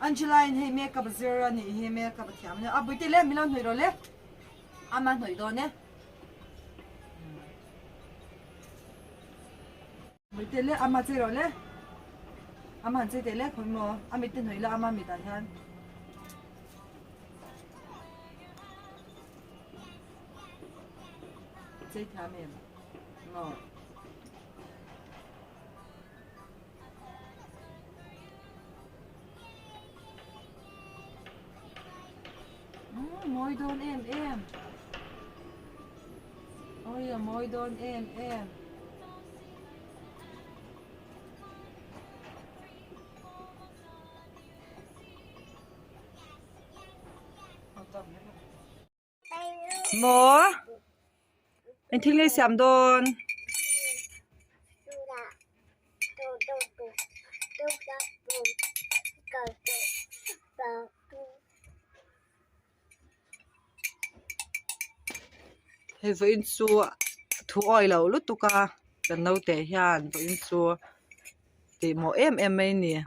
Angela in he makeup zero ni he makeup thiam ne abuti le milan hoi ro le aman hoi do ne buti le ama zero le aman zai de le khoi mo amit tin hoi la ama mi dan han zai thiam em no môi đôn em ôi là môi đôn em mò anh thích lấy sắm đôn hay với xua thu oi lâu lúc tu ca cần nấu tẻ hiền với xua thì mò em ấy nè